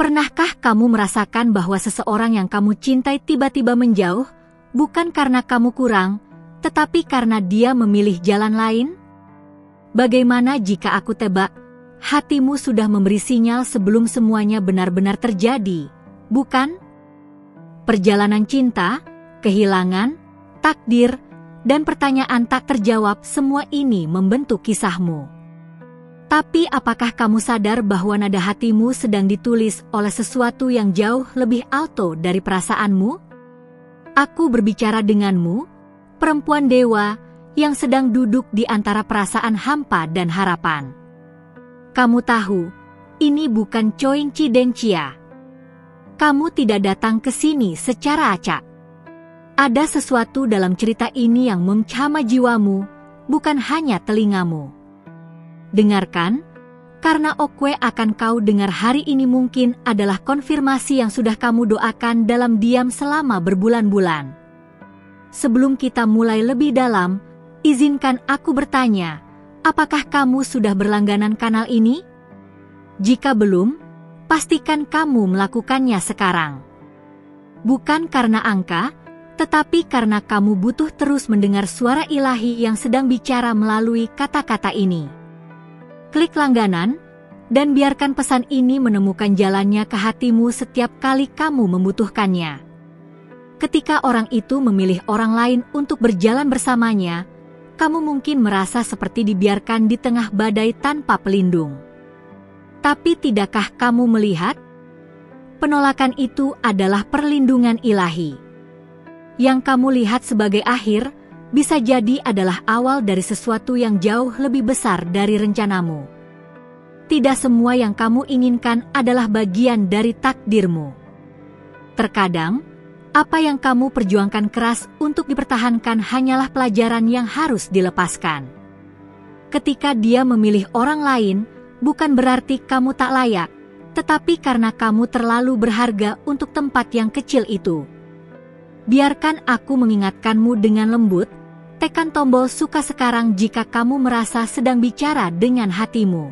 Pernahkah kamu merasakan bahwa seseorang yang kamu cintai tiba-tiba menjauh, bukan karena kamu kurang, tetapi karena dia memilih jalan lain? Bagaimana jika aku tebak, hatimu sudah memberi sinyal sebelum semuanya benar-benar terjadi, bukan? Perjalanan cinta, kehilangan, takdir, dan pertanyaan tak terjawab, semua ini membentuk kisahmu. Tapi apakah kamu sadar bahwa nada hatimu sedang ditulis oleh sesuatu yang jauh lebih alto dari perasaanmu? Aku berbicara denganmu, perempuan dewa yang sedang duduk di antara perasaan hampa dan harapan. Kamu tahu, ini bukan Coing Cideng Cia. Kamu tidak datang ke sini secara acak. Ada sesuatu dalam cerita ini yang mencama jiwamu, bukan hanya telingamu. Dengarkan, karena okwe akan kau dengar hari ini mungkin adalah konfirmasi yang sudah kamu doakan dalam diam selama berbulan-bulan. Sebelum kita mulai lebih dalam, izinkan aku bertanya, apakah kamu sudah berlangganan kanal ini? Jika belum, pastikan kamu melakukannya sekarang. Bukan karena angka, tetapi karena kamu butuh terus mendengar suara ilahi yang sedang bicara melalui kata-kata ini. Klik langganan, dan biarkan pesan ini menemukan jalannya ke hatimu setiap kali kamu membutuhkannya. Ketika orang itu memilih orang lain untuk berjalan bersamanya, kamu mungkin merasa seperti dibiarkan di tengah badai tanpa pelindung. Tapi tidakkah kamu melihat? Penolakan itu adalah perlindungan ilahi. Yang kamu lihat sebagai akhir, bisa jadi adalah awal dari sesuatu yang jauh lebih besar dari rencanamu. Tidak semua yang kamu inginkan adalah bagian dari takdirmu. Terkadang, apa yang kamu perjuangkan keras untuk dipertahankan hanyalah pelajaran yang harus dilepaskan. Ketika dia memilih orang lain, bukan berarti kamu tak layak, tetapi karena kamu terlalu berharga untuk tempat yang kecil itu. Biarkan aku mengingatkanmu dengan lembut, tekan tombol suka sekarang jika kamu merasa sedang bicara dengan hatimu.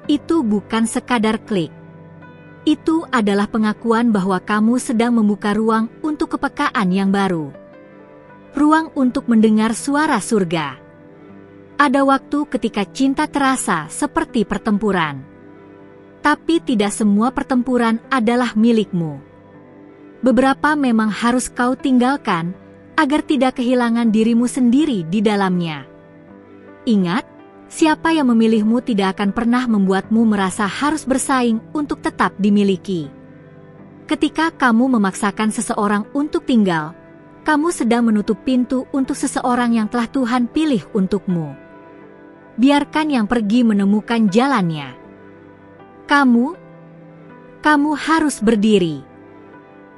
Itu bukan sekadar klik. Itu adalah pengakuan bahwa kamu sedang membuka ruang untuk kepekaan yang baru. Ruang untuk mendengar suara surga. Ada waktu ketika cinta terasa seperti pertempuran. Tapi tidak semua pertempuran adalah milikmu. Beberapa memang harus kau tinggalkan, agar tidak kehilangan dirimu sendiri di dalamnya. Ingat, siapa yang memilihmu tidak akan pernah membuatmu merasa harus bersaing untuk tetap dimiliki. Ketika kamu memaksakan seseorang untuk tinggal, kamu sedang menutup pintu untuk seseorang yang telah Tuhan pilih untukmu. Biarkan yang pergi menemukan jalannya. Kamu harus berdiri.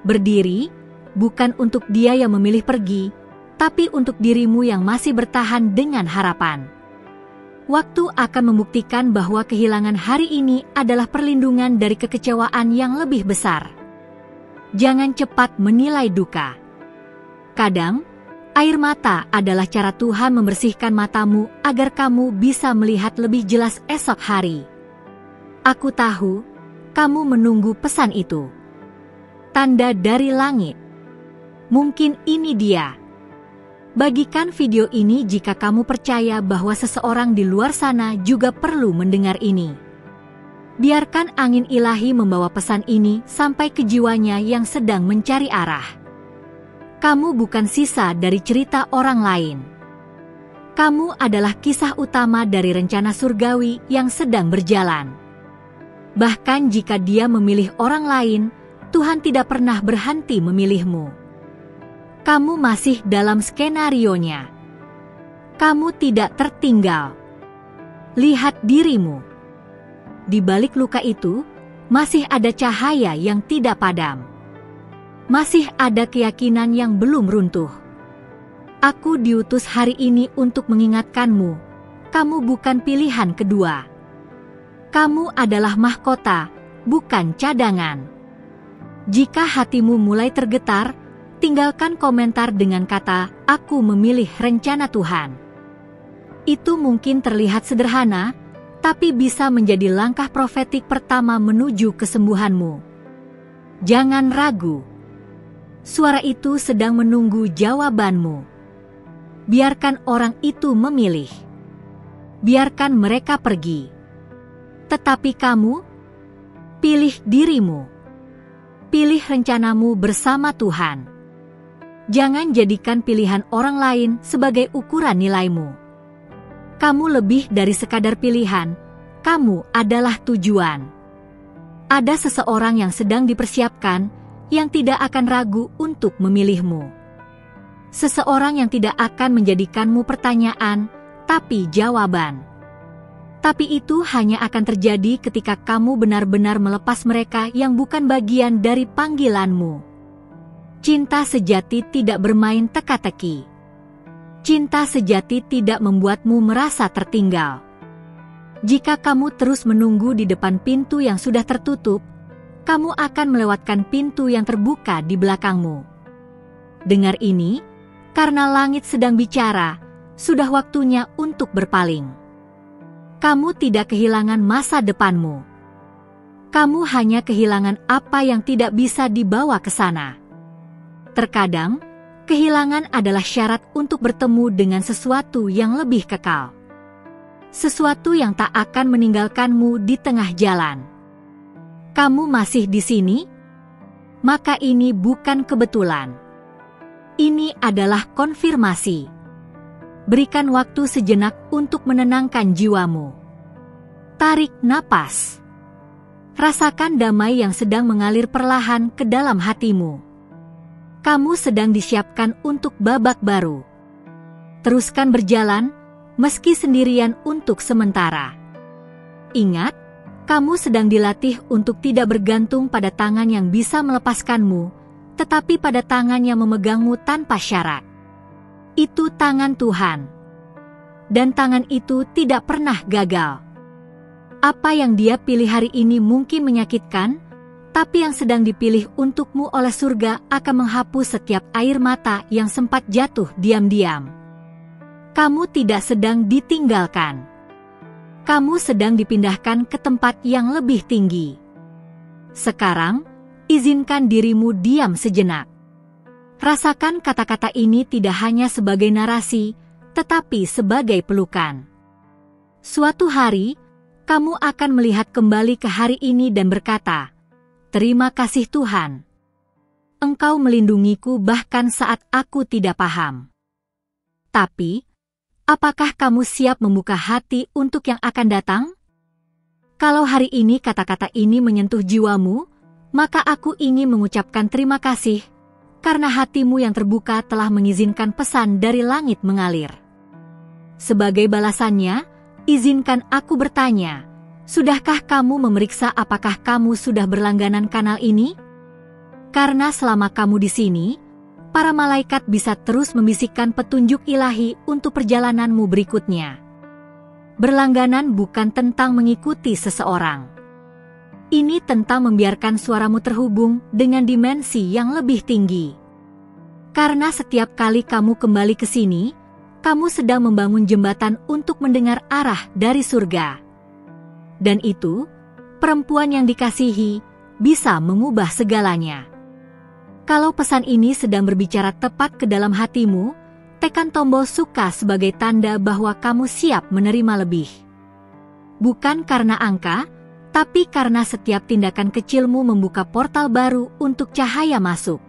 Berdiri, bukan untuk dia yang memilih pergi, tapi untuk dirimu yang masih bertahan dengan harapan. Waktu akan membuktikan bahwa kehilangan hari ini adalah perlindungan dari kekecewaan yang lebih besar. Jangan cepat menilai duka. Kadang, air mata adalah cara Tuhan membersihkan matamu agar kamu bisa melihat lebih jelas esok hari. Aku tahu, kamu menunggu pesan itu. Tanda dari langit. Mungkin ini dia. Bagikan video ini jika kamu percaya bahwa seseorang di luar sana juga perlu mendengar ini. Biarkan angin ilahi membawa pesan ini sampai ke jiwanya yang sedang mencari arah. Kamu bukan sisa dari cerita orang lain. Kamu adalah kisah utama dari rencana surgawi yang sedang berjalan. Bahkan jika dia memilih orang lain, Tuhan tidak pernah berhenti memilihmu. Kamu masih dalam skenarionya. Kamu tidak tertinggal. Lihat dirimu. Di balik luka itu, masih ada cahaya yang tidak padam. Masih ada keyakinan yang belum runtuh. Aku diutus hari ini untuk mengingatkanmu, kamu bukan pilihan kedua. Kamu adalah mahkota, bukan cadangan. Jika hatimu mulai tergetar, tinggalkan komentar dengan kata, "Aku memilih rencana Tuhan." Itu mungkin terlihat sederhana, tetapi bisa menjadi langkah profetik pertama menuju kesembuhanmu. Jangan ragu. Suara itu sedang menunggu jawabanmu. Biarkan orang itu memilih. Biarkan mereka pergi. Tetapi kamu, pilih dirimu. Pilih rencanamu bersama Tuhan. Jangan jadikan pilihan orang lain sebagai ukuran nilaimu. Kamu lebih dari sekadar pilihan, kamu adalah tujuan. Ada seseorang yang sedang dipersiapkan, yang tidak akan ragu untuk memilihmu. Seseorang yang tidak akan menjadikanmu pertanyaan, tapi jawaban. Tapi itu hanya akan terjadi ketika kamu benar-benar melepas mereka yang bukan bagian dari panggilanmu. Cinta sejati tidak bermain teka-teki. Cinta sejati tidak membuatmu merasa tertinggal. Jika kamu terus menunggu di depan pintu yang sudah tertutup, kamu akan melewatkan pintu yang terbuka di belakangmu. Dengar ini, karena langit sedang bicara, sudah waktunya untuk berpaling. Kamu tidak kehilangan masa depanmu. Kamu hanya kehilangan apa yang tidak bisa dibawa ke sana. Terkadang, kehilangan adalah syarat untuk bertemu dengan sesuatu yang lebih kekal. Sesuatu yang tak akan meninggalkanmu di tengah jalan. Kamu masih di sini? Maka ini bukan kebetulan. Ini adalah konfirmasi. Berikan waktu sejenak untuk menenangkan jiwamu. Tarik napas. Rasakan damai yang sedang mengalir perlahan ke dalam hatimu. Kamu sedang disiapkan untuk babak baru. Teruskan berjalan, meski sendirian untuk sementara. Ingat, kamu sedang dilatih untuk tidak bergantung pada tangan yang bisa melepaskanmu, tetapi pada tangan yang memegangmu tanpa syarat. Itu tangan Tuhan. Dan tangan itu tidak pernah gagal. Apa yang Dia pilih hari ini mungkin menyakitkan, tapi yang sedang dipilih untukmu oleh surga akan menghapus setiap air mata yang sempat jatuh diam-diam. Kamu tidak sedang ditinggalkan. Kamu sedang dipindahkan ke tempat yang lebih tinggi. Sekarang, izinkan dirimu diam sejenak. Rasakan kata-kata ini tidak hanya sebagai narasi, tetapi sebagai pelukan. Suatu hari, kamu akan melihat kembali ke hari ini dan berkata, "Terima kasih Tuhan. Engkau melindungiku bahkan saat aku tidak paham." Tapi, apakah kamu siap membuka hati untuk yang akan datang? Kalau hari ini kata-kata ini menyentuh jiwamu, maka aku ingin mengucapkan terima kasih, karena hatimu yang terbuka telah mengizinkan pesan dari langit mengalir. Sebagai balasannya, izinkan aku bertanya, sudahkah kamu memeriksa apakah kamu sudah berlangganan kanal ini? Karena selama kamu di sini, para malaikat bisa terus membisikkan petunjuk ilahi untuk perjalananmu berikutnya. Berlangganan bukan tentang mengikuti seseorang. Ini tentang membiarkan suaramu terhubung dengan dimensi yang lebih tinggi. Karena setiap kali kamu kembali ke sini, kamu sedang membangun jembatan untuk mendengar arah dari surga. Dan itu, perempuan yang dikasihi, bisa mengubah segalanya. Kalau pesan ini sedang berbicara tepat ke dalam hatimu, tekan tombol suka sebagai tanda bahwa kamu siap menerima lebih. Bukan karena angka, tapi karena setiap tindakan kecilmu membuka portal baru untuk cahaya masuk.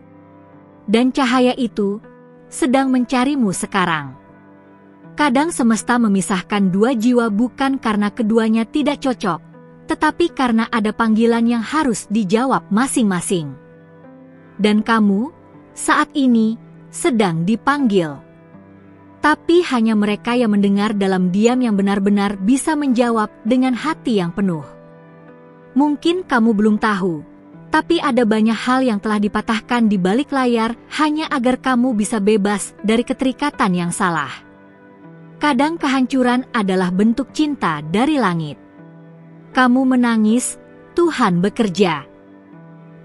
Dan cahaya itu sedang mencarimu sekarang. Kadang semesta memisahkan dua jiwa bukan karena keduanya tidak cocok, tetapi karena ada panggilan yang harus dijawab masing-masing. Dan kamu, saat ini, sedang dipanggil. Tapi hanya mereka yang mendengar dalam diam yang benar-benar bisa menjawab dengan hati yang penuh. Mungkin kamu belum tahu, tapi ada banyak hal yang telah dipatahkan di balik layar hanya agar kamu bisa bebas dari keterikatan yang salah. Kadang kehancuran adalah bentuk cinta dari langit. Kamu menangis, Tuhan bekerja.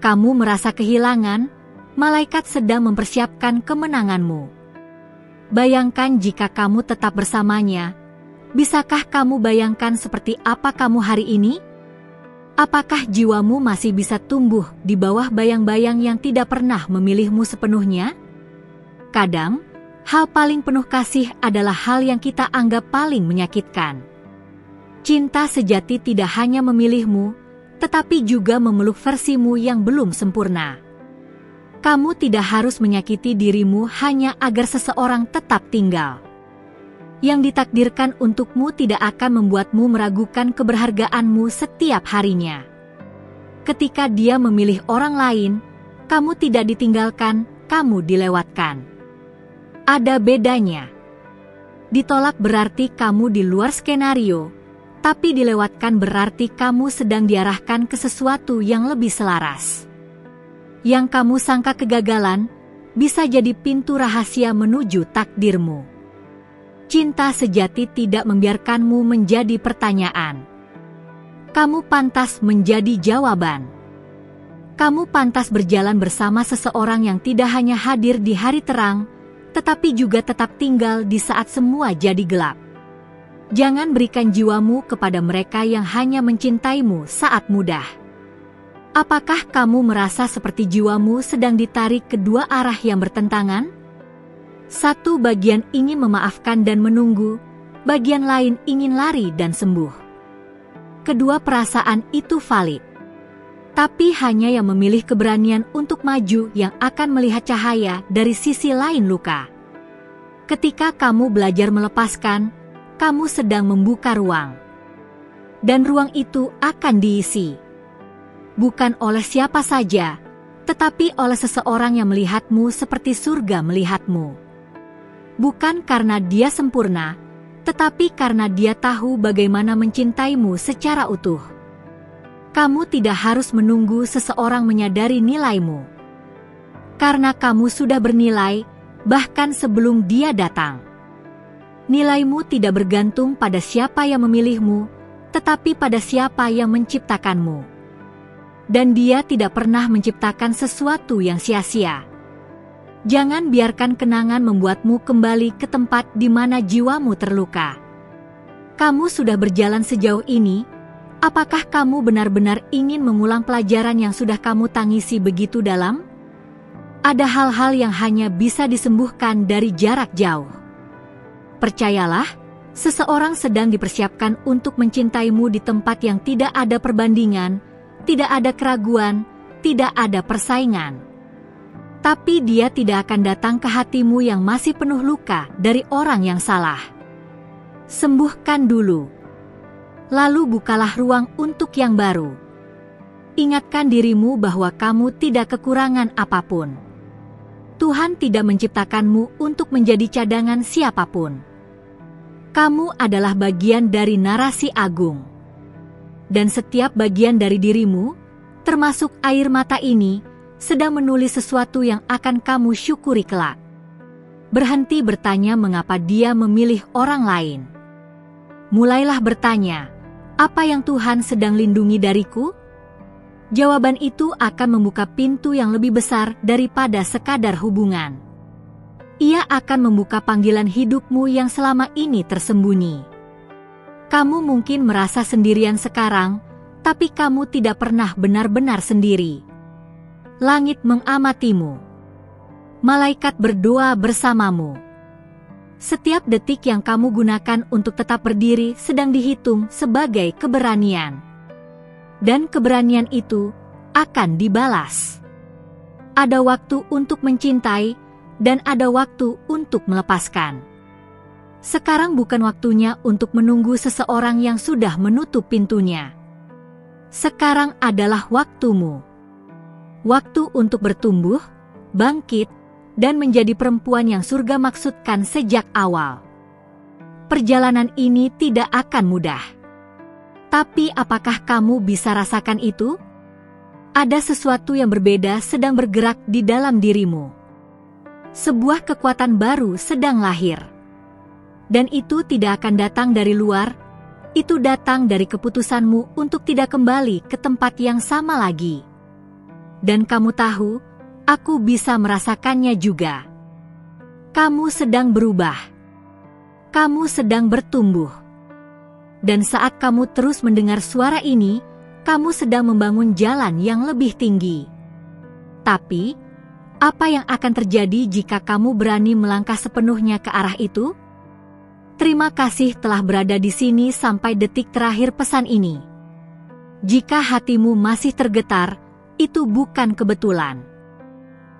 Kamu merasa kehilangan, malaikat sedang mempersiapkan kemenanganmu. Bayangkan jika kamu tetap bersamanya, Bisakah kamu bayangkan seperti apa kamu hari ini? Apakah jiwamu masih bisa tumbuh di bawah bayang-bayang yang tidak pernah memilihmu sepenuhnya? Kadang, hal paling penuh kasih adalah hal yang kita anggap paling menyakitkan. Cinta sejati tidak hanya memilihmu, tetapi juga memeluk versimu yang belum sempurna. Kamu tidak harus menyakiti dirimu hanya agar seseorang tetap tinggal. Yang ditakdirkan untukmu tidak akan membuatmu meragukan keberhargaanmu setiap harinya. Ketika dia memilih orang lain, kamu tidak ditinggalkan, kamu dilewatkan. Ada bedanya. Ditolak berarti kamu di luar skenario, tapi dilewatkan berarti kamu sedang diarahkan ke sesuatu yang lebih selaras. Yang kamu sangka kegagalan, bisa jadi pintu rahasia menuju takdirmu. Cinta sejati tidak membiarkanmu menjadi pertanyaan. Kamu pantas menjadi jawaban. Kamu pantas berjalan bersama seseorang yang tidak hanya hadir di hari terang, tetapi juga tetap tinggal di saat semua jadi gelap. Jangan berikan jiwamu kepada mereka yang hanya mencintaimu saat mudah. Apakah kamu merasa seperti jiwamu sedang ditarik kedua arah yang bertentangan? Satu bagian ingin memaafkan dan menunggu, bagian lain ingin lari dan sembuh. Kedua perasaan itu valid. Tapi hanya yang memilih keberanian untuk maju yang akan melihat cahaya dari sisi lain luka. Ketika kamu belajar melepaskan, kamu sedang membuka ruang. Dan ruang itu akan diisi. Bukan oleh siapa saja, tetapi oleh seseorang yang melihatmu seperti surga melihatmu. Bukan karena dia sempurna, tetapi karena dia tahu bagaimana mencintaimu secara utuh. Kamu tidak harus menunggu seseorang menyadari nilaimu. Karena kamu sudah bernilai, bahkan sebelum dia datang. Nilaimu tidak bergantung pada siapa yang memilihmu, tetapi pada siapa yang menciptakanmu. Dan dia tidak pernah menciptakan sesuatu yang sia-sia. Jangan biarkan kenangan membuatmu kembali ke tempat di mana jiwamu terluka. Kamu sudah berjalan sejauh ini, apakah kamu benar-benar ingin mengulang pelajaran yang sudah kamu tangisi begitu dalam? Ada hal-hal yang hanya bisa disembuhkan dari jarak jauh. Percayalah, seseorang sedang dipersiapkan untuk mencintaimu di tempat yang tidak ada perbandingan, tidak ada keraguan, tidak ada persaingan. Tapi dia tidak akan datang ke hatimu yang masih penuh luka dari orang yang salah. Sembuhkan dulu. Lalu bukalah ruang untuk yang baru. Ingatkan dirimu bahwa kamu tidak kekurangan apapun. Tuhan tidak menciptakanmu untuk menjadi cadangan siapapun. Kamu adalah bagian dari narasi agung. Dan setiap bagian dari dirimu, termasuk air mata ini, sedang menulis sesuatu yang akan kamu syukuri kelak. Berhenti bertanya mengapa dia memilih orang lain. Mulailah bertanya, apa yang Tuhan sedang lindungi dariku? Jawaban itu akan membuka pintu yang lebih besar daripada sekadar hubungan. Ia akan membuka panggilan hidupmu yang selama ini tersembunyi. Kamu mungkin merasa sendirian sekarang, tapi kamu tidak pernah benar-benar sendiri. Langit mengamatimu. Malaikat berdoa bersamamu. Setiap detik yang kamu gunakan untuk tetap berdiri sedang dihitung sebagai keberanian. Dan keberanian itu akan dibalas. Ada waktu untuk mencintai, dan ada waktu untuk melepaskan. Sekarang bukan waktunya untuk menunggu seseorang yang sudah menutup pintunya. Sekarang adalah waktumu. Waktu untuk bertumbuh, bangkit, dan menjadi perempuan yang surga maksudkan sejak awal. Perjalanan ini tidak akan mudah. Tapi apakah kamu bisa rasakan itu? Ada sesuatu yang berbeda sedang bergerak di dalam dirimu. Sebuah kekuatan baru sedang lahir. Dan itu tidak akan datang dari luar, itu datang dari keputusanmu untuk tidak kembali ke tempat yang sama lagi. Dan kamu tahu, aku bisa merasakannya juga. Kamu sedang berubah. Kamu sedang bertumbuh. Dan saat kamu terus mendengar suara ini, kamu sedang membangun jalan yang lebih tinggi. Tapi, apa yang akan terjadi jika kamu berani melangkah sepenuhnya ke arah itu? Terima kasih telah berada di sini sampai detik terakhir pesan ini. Jika hatimu masih tergetar, itu bukan kebetulan.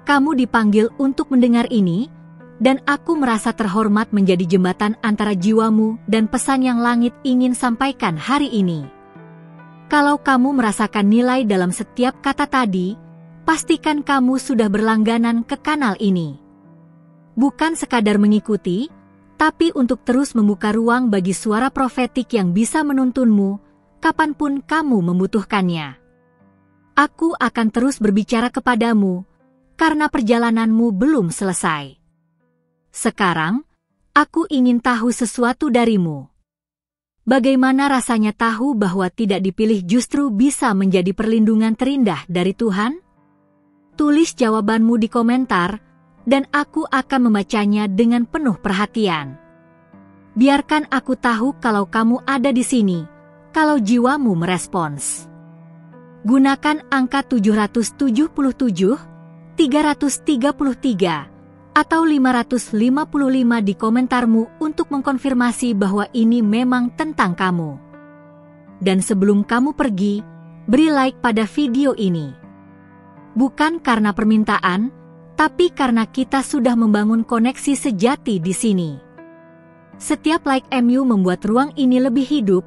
Kamu dipanggil untuk mendengar ini, dan aku merasa terhormat menjadi jembatan antara jiwamu dan pesan yang langit ingin sampaikan hari ini. Kalau kamu merasakan nilai dalam setiap kata tadi, pastikan kamu sudah berlangganan ke kanal ini. Bukan sekadar mengikuti, tapi untuk terus membuka ruang bagi suara profetik yang bisa menuntunmu, kapanpun kamu membutuhkannya. Aku akan terus berbicara kepadamu, karena perjalananmu belum selesai. Sekarang, aku ingin tahu sesuatu darimu. Bagaimana rasanya tahu bahwa tidak dipilih justru bisa menjadi perlindungan terindah dari Tuhan? Tulis jawabanmu di komentar, dan aku akan membacanya dengan penuh perhatian. Biarkan aku tahu kalau kamu ada di sini, kalau jiwamu merespons. Gunakan angka 777, 333, atau 555 di komentarmu untuk mengkonfirmasi bahwa ini memang tentang kamu. Dan sebelum kamu pergi, beri like pada video ini. Bukan karena permintaan, tapi karena kita sudah membangun koneksi sejati di sini. Setiap like MU membuat ruang ini lebih hidup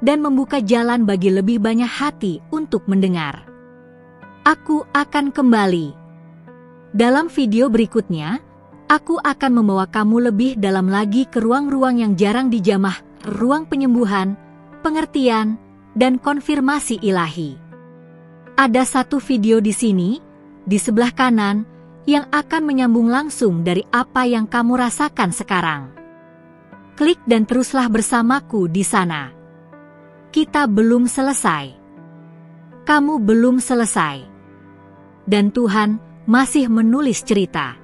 dan membuka jalan bagi lebih banyak hati untuk mendengar. Aku akan kembali. Dalam video berikutnya, aku akan membawa kamu lebih dalam lagi ke ruang-ruang yang jarang dijamah, ruang penyembuhan, pengertian, dan konfirmasi ilahi. Ada satu video di sini, di sebelah kanan, yang akan menyambung langsung dari apa yang kamu rasakan sekarang. Klik dan teruslah bersamaku di sana. Kita belum selesai. Kamu belum selesai. Dan Tuhan masih menulis cerita.